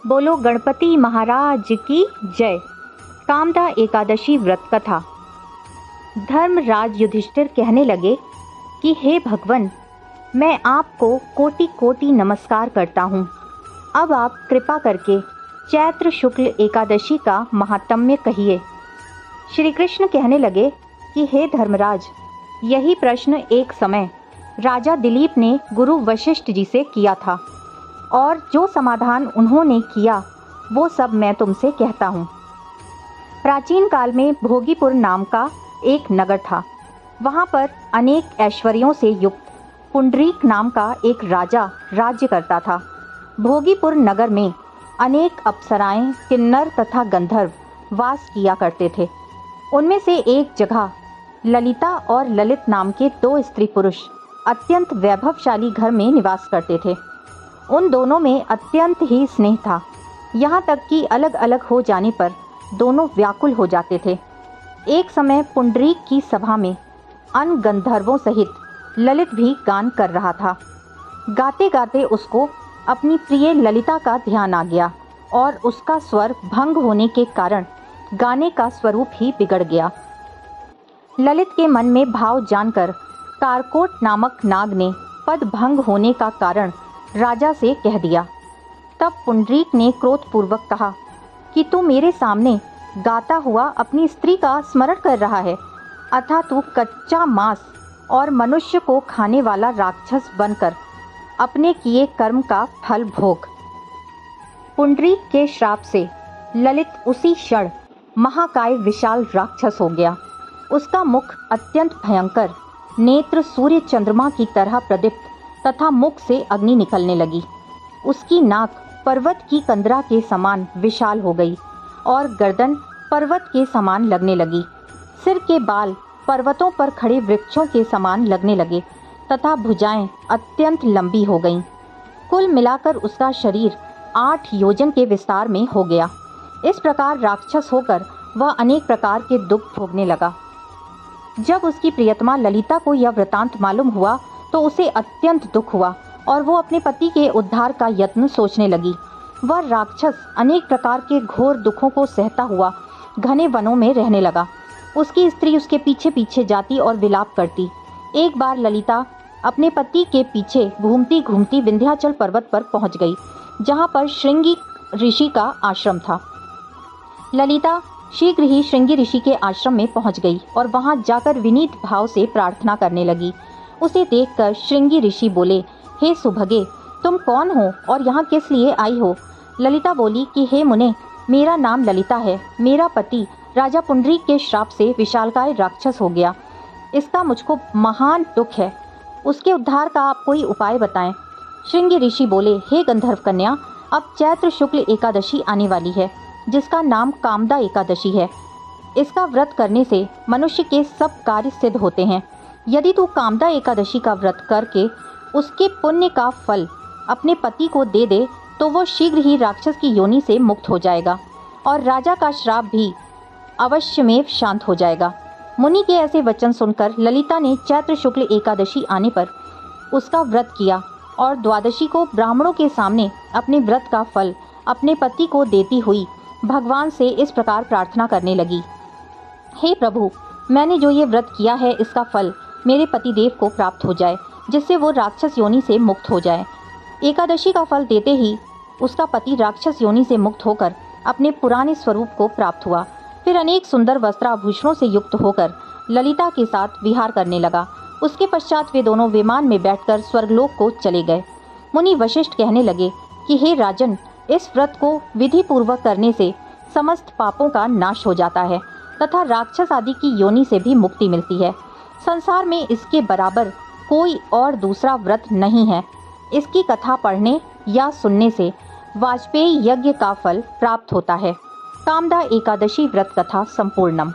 बोलो गणपति महाराज की जय। कामदा एकादशी व्रत कथा। धर्मराज युधिष्ठिर कहने लगे कि हे भगवान, मैं आपको कोटि कोटि नमस्कार करता हूँ। अब आप कृपा करके चैत्र शुक्ल एकादशी का महात्म्य कहिए। श्री कृष्ण कहने लगे कि हे धर्मराज, यही प्रश्न एक समय राजा दिलीप ने गुरु वशिष्ठ जी से किया था और जो समाधान उन्होंने किया वो सब मैं तुमसे कहता हूँ। प्राचीन काल में भोगीपुर नाम का एक नगर था। वहाँ पर अनेक ऐश्वर्यों से युक्त पुंडरीक नाम का एक राजा राज्य करता था। भोगीपुर नगर में अनेक अप्सराएं, किन्नर तथा गंधर्व वास किया करते थे। उनमें से एक जगह ललिता और ललित नाम के दो स्त्री पुरुष अत्यंत वैभवशाली घर में निवास करते थे। उन दोनों में अत्यंत ही स्नेह था, यहाँ तक कि अलग अलग हो जाने पर दोनों व्याकुल हो जाते थे। एक समय पुंडरीक की सभा में अन्य गंधर्वों सहित ललित भी गान कर रहा था। गाते गाते उसको अपनी प्रिय ललिता का ध्यान आ गया और उसका स्वर भंग होने के कारण गाने का स्वरूप ही बिगड़ गया। ललित के मन में भाव जानकर कारकोट नामक नाग ने पद भंग होने का कारण राजा से कह दिया। तब पुंडरीक ने क्रोधपूर्वक कहा कि तू मेरे सामने गाता हुआ अपनी स्त्री का स्मरण कर रहा है, अतः तू कच्चा मांस और मनुष्य को खाने वाला राक्षस बनकर अपने किए कर्म का फल भोग। पुंडरीक के श्राप से ललित उसी क्षण महाकाय विशाल राक्षस हो गया। उसका मुख अत्यंत भयंकर, नेत्र सूर्य चंद्रमा की तरह प्रदीप्त तथा मुख से अग्नि निकलने लगी। उसकी नाक पर्वत की कंदरा के समान विशाल हो गई और गर्दन पर्वत के समान लगने लगी। सिर के बाल पर्वतों पर खड़े वृक्षों के समान लगने लगे तथा भुजाएं अत्यंत लंबी हो गईं। कुल मिलाकर उसका शरीर 8 योजन के विस्तार में हो गया। इस प्रकार राक्षस होकर वह अनेक प्रकार के दुख भोगने लगा। जब उसकी प्रियतमा ललिता को यह वृतांत मालूम हुआ तो उसे अत्यंत दुख हुआ और वो अपने पति के उद्धार का यत्न सोचने लगी। वह राक्षस अनेक प्रकार के घोर दुखों को सहता हुआ घने वनों में रहने लगा। उसकी स्त्री उसके पीछे पीछे जाती और विलाप करती। एक बार ललिता अपने पति के पीछे घूमती घूमती विंध्याचल पर्वत पर पहुंच गई, जहां पर श्रृंगी ऋषि का आश्रम था। ललिता शीघ्र ही श्रृंगी ऋषि के आश्रम में पहुंच गई और वहां जाकर विनीत भाव से प्रार्थना करने लगी। उसे देखकर श्रृंगी ऋषि बोले, हे सुभगे, तुम कौन हो और यहाँ किस लिए आई हो? ललिता बोली कि हे मुने, मेरा नाम ललिता है। मेरा पति राजा पुंडरीक के श्राप से विशालकाय राक्षस हो गया। इसका मुझको महान दुख है। उसके उद्धार का आप कोई उपाय बताएं। श्रृंगी ऋषि बोले, हे गंधर्व कन्या, अब चैत्र शुक्ल एकादशी आने वाली है, जिसका नाम कामदा एकादशी है। इसका व्रत करने से मनुष्य के सब कार्य सिद्ध होते हैं। यदि तू कामदा एकादशी का व्रत करके उसके पुण्य का फल अपने पति को दे दे तो वो शीघ्र ही राक्षस की योनि से मुक्त हो जाएगा और राजा का श्राप भी अवश्यमेव शांत हो जाएगा। मुनि के ऐसे वचन सुनकर ललिता ने चैत्र शुक्ल एकादशी आने पर उसका व्रत किया और द्वादशी को ब्राह्मणों के सामने अपने व्रत का फल अपने पति को देती हुई भगवान से इस प्रकार प्रार्थना करने लगी, हे प्रभु, मैंने जो ये व्रत किया है इसका फल मेरे पतिदेव को प्राप्त हो जाए, जिससे वो राक्षस योनि से मुक्त हो जाए। एकादशी का फल देते ही उसका पति राक्षस योनि से मुक्त होकर अपने पुराने स्वरूप को प्राप्त हुआ। फिर अनेक सुंदर वस्त्राभूषणों से युक्त होकर ललिता के साथ विहार करने लगा। उसके पश्चात वे दोनों विमान में बैठकर स्वर्गलोक को चले गए। मुनि वशिष्ठ कहने लगे कि हे राजन, इस व्रत को विधि पूर्वक करने से समस्त पापों का नाश हो जाता है तथा राक्षस आदि की योनि से भी मुक्ति मिलती है। संसार में इसके बराबर कोई और दूसरा व्रत नहीं है। इसकी कथा पढ़ने या सुनने से वाजपेयी यज्ञ का फल प्राप्त होता है। कामदा एकादशी व्रत कथा संपूर्णम।